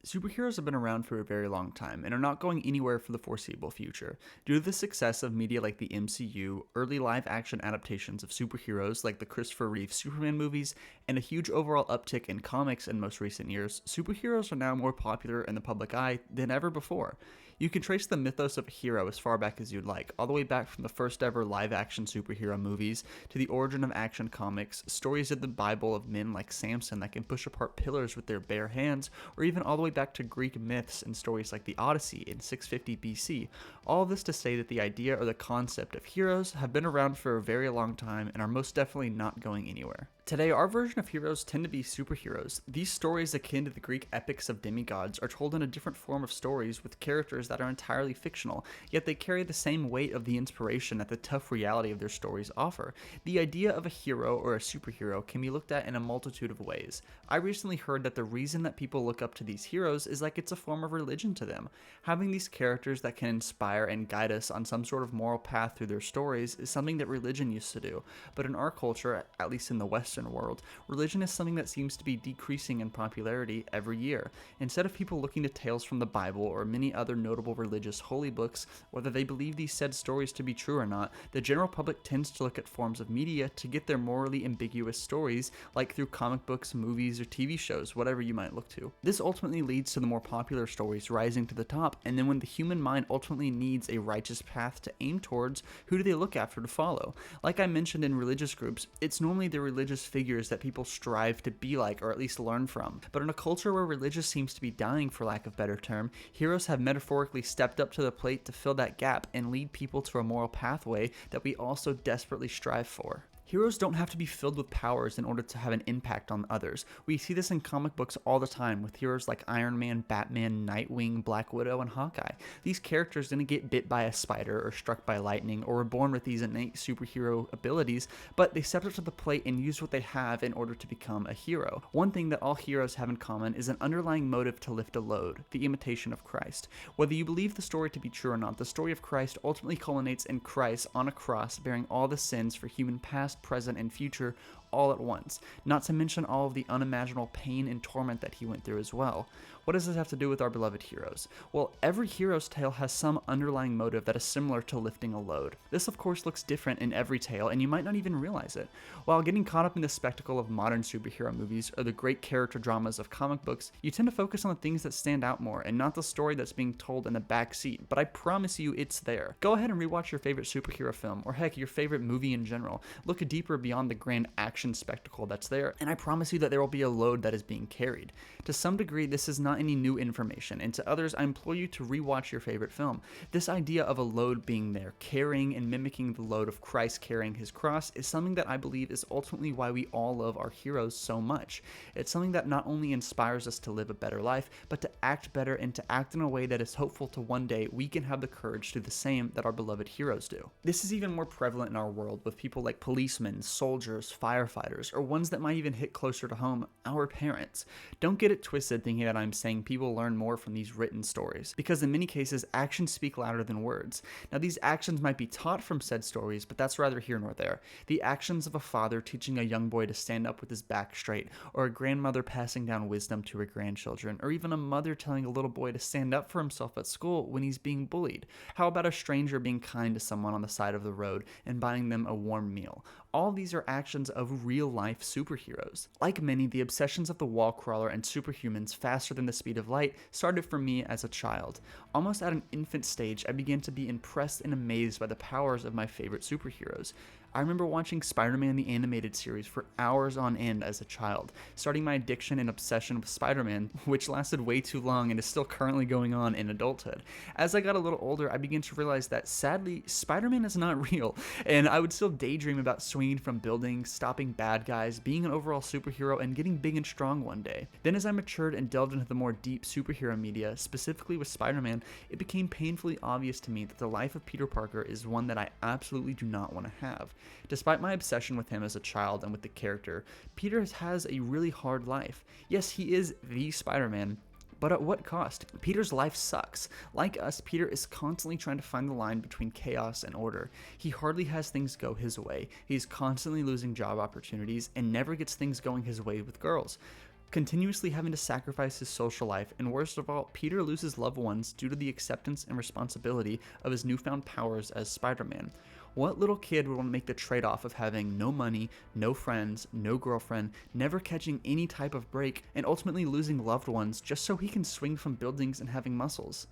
Superheroes have been around for a very long time and are not going anywhere for the foreseeable future. Due to the success of media like the MCU, early live action adaptations of superheroes like the Christopher Reeve Superman movies, and a huge overall uptick in comics in most recent years, superheroes are now more popular in the public eye than ever before. You can trace the mythos of a hero as far back as you'd like, all the way back from the first ever live action superhero movies to the origin of action comics, stories of the Bible of men like Samson that can push apart pillars with their bare hands, or even all the way back to Greek myths and stories like the Odyssey in 650 BC. All this to say that the idea or the concept of heroes have been around for a very long time and are most definitely not going anywhere. Today, our version of heroes tend to be superheroes. These stories, akin to the Greek epics of demigods, are told in a different form of stories with characters that are entirely fictional, yet they carry the same weight of the inspiration that the tough reality of their stories offer. The idea of a hero or a superhero can be looked at in a multitude of ways. I recently heard that the reason that people look up to these heroes is like it's a form of religion to them. Having these characters that can inspire and guide us on some sort of moral path through their stories is something that religion used to do, but in our culture, at least in the Western world, religion is something that seems to be decreasing in popularity every year. Instead of people looking to tales from the Bible or many other notable religious holy books, whether they believe these said stories to be true or not, the general public tends to look at forms of media to get their morally ambiguous stories, like through comic books, movies, or TV shows, whatever you might look to. This ultimately leads to the more popular stories rising to the top, and then when the human mind ultimately needs a righteous path to aim towards, who do they look after to follow? Like I mentioned in religious groups, it's normally the religious figures that people strive to be like or at least learn from. But in a culture where religious seems to be dying, for lack of a better term, heroes have metaphorically stepped up to the plate to fill that gap and lead people to a moral pathway that we also desperately strive for. Heroes don't have to be filled with powers in order to have an impact on others. We see this in comic books all the time with heroes like Iron Man, Batman, Nightwing, Black Widow, and Hawkeye. These characters didn't get bit by a spider or struck by lightning or were born with these innate superhero abilities, but they stepped up to the plate and used what they have in order to become a hero. One thing that all heroes have in common is an underlying motive to lift a load, the imitation of Christ. Whether you believe the story to be true or not, the story of Christ ultimately culminates in Christ on a cross bearing all the sins for human past, present, and future all at once, not to mention all of the unimaginable pain and torment that he went through as well. What does this have to do with our beloved heroes? Well, every hero's tale has some underlying motive that is similar to lifting a load. This of course looks different in every tale, and you might not even realize it. While getting caught up in the spectacle of modern superhero movies or the great character dramas of comic books, you tend to focus on the things that stand out more and not the story that's being told in the back seat, but I promise you it's there. Go ahead and rewatch your favorite superhero film, or heck, your favorite movie in general. Look deeper beyond the grand action spectacle that's there, and I promise you that there will be a load that is being carried. To some degree, this is not any new information, and to others, I implore you to rewatch your favorite film. This idea of a load being there, carrying and mimicking the load of Christ carrying his cross, is something that I believe is ultimately why we all love our heroes so much. It's something that not only inspires us to live a better life, but to act better and to act in a way that is hopeful to one day we can have the courage to do the same that our beloved heroes do. This is even more prevalent in our world with people like policemen, soldiers, firefighters, or ones that might even hit closer to home, our parents. Don't get it twisted thinking that I'm saying people learn more from these written stories, because in many cases, actions speak louder than words. Now, these actions might be taught from said stories, but that's neither here nor there. The actions of a father teaching a young boy to stand up with his back straight, or a grandmother passing down wisdom to her grandchildren, or even a mother telling a little boy to stand up for himself at school when he's being bullied. How about a stranger being kind to someone on the side of the road and buying them a warm meal? All these are actions of real-life superheroes. Like many, the obsessions of the wall crawler and superhumans faster than the speed of light started for me as a child. Almost at an infant stage, I began to be impressed and amazed by the powers of my favorite superheroes. I remember watching Spider-Man the animated series for hours on end as a child, starting my addiction and obsession with Spider-Man, which lasted way too long and is still currently going on in adulthood. As I got a little older, I began to realize that sadly, Spider-Man is not real, and I would still daydream about swinging from buildings, stopping bad guys, being an overall superhero, and getting big and strong one day. Then as I matured and delved into the more deep superhero media, specifically with Spider-Man, it became painfully obvious to me that the life of Peter Parker is one that I absolutely do not want to have. Despite my obsession with him as a child and with the character, Peter has a really hard life. Yes, he is the Spider-Man, but at what cost? Peter's life sucks. Like us, Peter is constantly trying to find the line between chaos and order. He hardly has things go his way. He's constantly losing job opportunities and never gets things going his way with girls. continuously having to sacrifice his social life, and worst of all, Peter loses loved ones due to the acceptance and responsibility of his newfound powers as Spider-Man. What little kid would want to make the trade-off of having no money, no friends, no girlfriend, never catching any type of break, and ultimately losing loved ones just so he can swing from buildings and having muscles?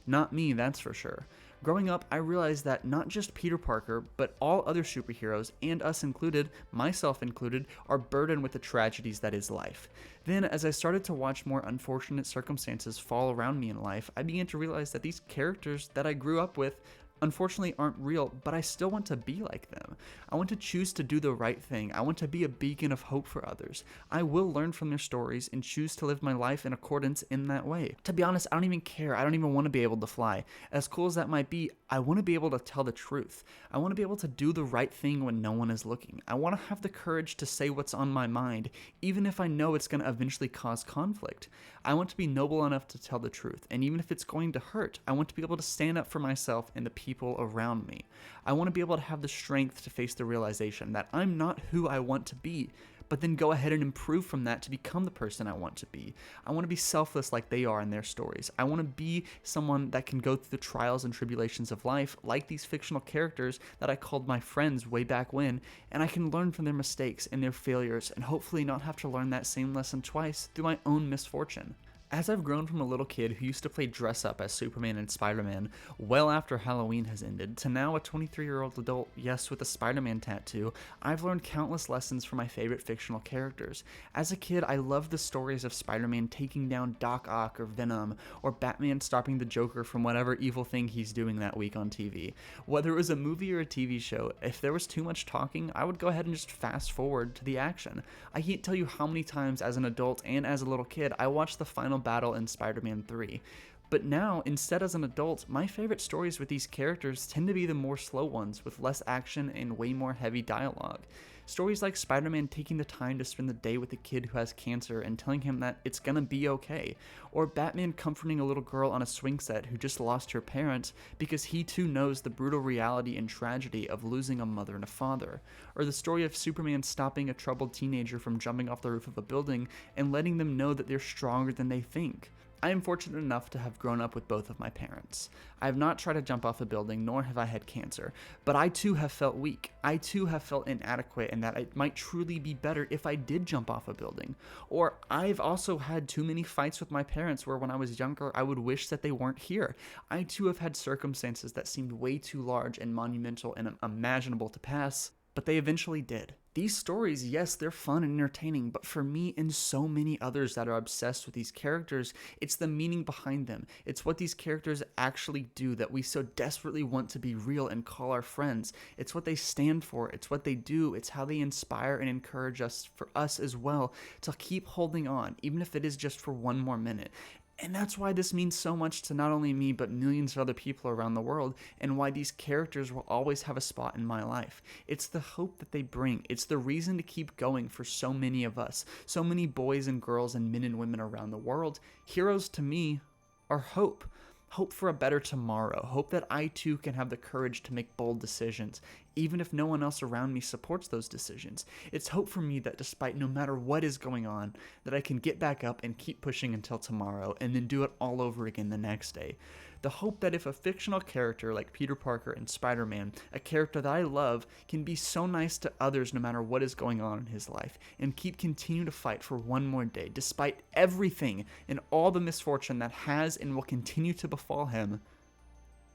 Not me, that's for sure. Growing up, I realized that not just Peter Parker, but all other superheroes, and us included, myself included, are burdened with the tragedies that is life. Then, as I started to watch more unfortunate circumstances fall around me in life, I began to realize that these characters that I grew up with unfortunately aren't real, but I still want to be like them. I want to choose to do the right thing. I want to be a beacon of hope for others. I will learn from their stories and choose to live my life in accordance in that way. To be honest, I don't even care. I don't even want to be able to fly. As cool as that might be, I want to be able to tell the truth. I want to be able to do the right thing when no one is looking. I want to have the courage to say what's on my mind, even if I know it's going to eventually cause conflict. I want to be noble enough to tell the truth, and even if it's going to hurt, I want to be able to stand up for myself and the people around me. I want to be able to have the strength to face the realization that I'm not who I want to be, but then go ahead and improve from that to become the person I want to be. I want to be selfless like they are in their stories. I want to be someone that can go through the trials and tribulations of life like these fictional characters that I called my friends way back when, and I can learn from their mistakes and their failures and hopefully not have to learn that same lesson twice through my own misfortune. As I've grown from a little kid who used to play dress up as Superman and Spider-Man well after Halloween has ended, to now a 23-year-old adult, yes, with a Spider-Man tattoo, I've learned countless lessons from my favorite fictional characters. As a kid, I loved the stories of Spider-Man taking down Doc Ock or Venom, or Batman stopping the Joker from whatever evil thing he's doing that week on TV. Whether it was a movie or a TV show, if there was too much talking, I would go ahead and just fast forward to the action. I can't tell you how many times as an adult and as a little kid I watched the final battle in Spider-Man 3. But now, instead as an adult, my favorite stories with these characters tend to be the more slow ones with less action and way more heavy dialogue. Stories like Spider-Man taking the time to spend the day with a kid who has cancer and telling him that it's gonna be okay, or Batman comforting a little girl on a swing set who just lost her parents because he too knows the brutal reality and tragedy of losing a mother and a father, or the story of Superman stopping a troubled teenager from jumping off the roof of a building and letting them know that they're stronger than they think. I am fortunate enough to have grown up with both of my parents. I have not tried to jump off a building, nor have I had cancer, but I too have felt weak. I too have felt inadequate and that it might truly be better if I did jump off a building. Or I've also had too many fights with my parents where when I was younger, I would wish that they weren't here. I too have had circumstances that seemed way too large and monumental and unimaginable to pass, but they eventually did. These stories, yes, they're fun and entertaining, but for me and so many others that are obsessed with these characters, it's the meaning behind them. It's what these characters actually do that we so desperately want to be real and call our friends. It's what they stand for. It's what they do. It's how they inspire and encourage us, for us as well, to keep holding on, even if it is just for one more minute. And that's why this means so much to not only me, but millions of other people around the world, and why these characters will always have a spot in my life. It's the hope that they bring. It's the reason to keep going for so many of us, so many boys and girls and men and women around the world. Heroes to me are hope. Hope for a better tomorrow. Hope that I too can have the courage to make bold decisions, even if no one else around me supports those decisions. It's hope for me that despite no matter what is going on, that I can get back up and keep pushing until tomorrow and then do it all over again the next day. The hope that if a fictional character like Peter Parker and Spider-Man, a character that I love, can be so nice to others no matter what is going on in his life, and continue to fight for one more day, despite everything and all the misfortune that has and will continue to befall him,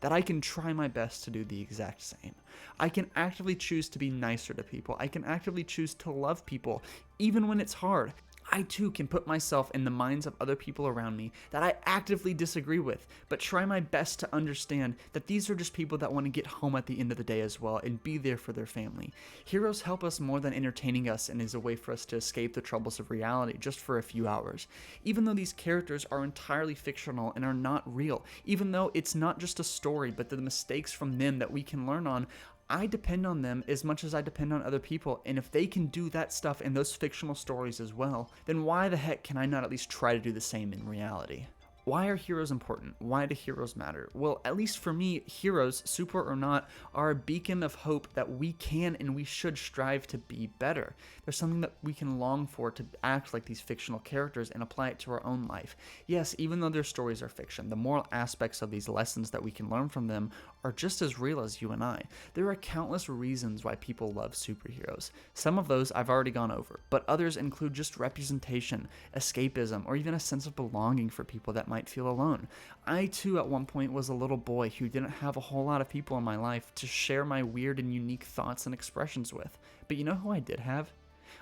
that I can try my best to do the exact same. I can actively choose to be nicer to people. I can actively choose to love people, even when it's hard. I too can put myself in the minds of other people around me that I actively disagree with, but try my best to understand that these are just people that want to get home at the end of the day as well and be there for their family. Heroes help us more than entertaining us and is a way for us to escape the troubles of reality just for a few hours. Even though these characters are entirely fictional and are not real, even though it's not just a story but the mistakes from them that we can learn on, I depend on them as much as I depend on other people, and if they can do that stuff in those fictional stories as well, then why the heck can I not at least try to do the same in reality? Why are heroes important? Why do heroes matter? Well, at least for me, heroes, super or not, are a beacon of hope that we can and we should strive to be better. There's something that we can long for to act like these fictional characters and apply it to our own life. Yes, even though their stories are fiction, the moral aspects of these lessons that we can learn from them are just as real as you and I. There are countless reasons why people love superheroes. Some of those I've already gone over, but others include just representation, escapism, or even a sense of belonging for people that might feel alone. I too at one point was a little boy who didn't have a whole lot of people in my life to share my weird and unique thoughts and expressions with. But you know who I did have?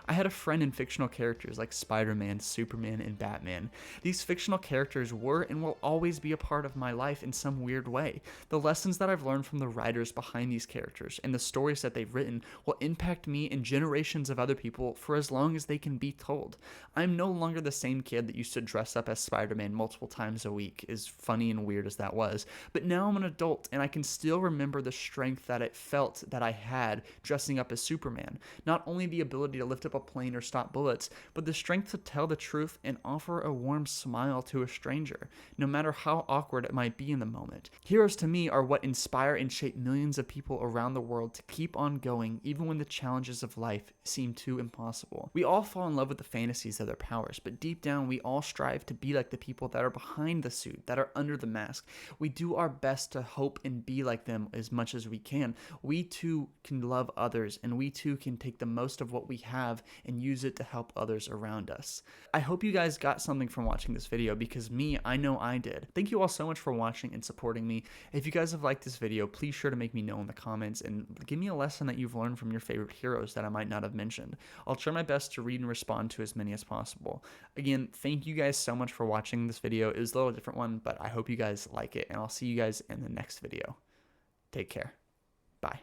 I had a friend in fictional characters like Spider-Man, Superman, and Batman. These fictional characters were and will always be a part of my life in some weird way. The lessons that I've learned from the writers behind these characters and the stories that they've written will impact me and generations of other people for as long as they can be told. I'm no longer the same kid that used to dress up as Spider-Man multiple times a week, as funny and weird as that was, but now I'm an adult and I can still remember the strength that it felt that I had dressing up as Superman. Not only the ability to lift up a plane or stop bullets, but the strength to tell the truth and offer a warm smile to a stranger, no matter how awkward it might be in the moment. Heroes to me are what inspire and shape millions of people around the world to keep on going even when the challenges of life seem too impossible. We all fall in love with the fantasies of their powers, but deep down we all strive to be like the people that are behind the suit, that are under the mask. We do our best to hope and be like them as much as we can. We too can love others, and we too can take the most of what we have and use it to help others around us. I hope you guys got something from watching this video, because I know I did. Thank you all so much for watching and supporting me. If you guys have liked this video, please sure to make me know in the comments and give me a lesson that you've learned from your favorite heroes that I might not have mentioned. I'll try my best to read and respond to as many as possible. Again, thank you guys so much for watching this video. It was a little different one, but I hope you guys like it, and I'll see you guys in the next video. Take care. Bye.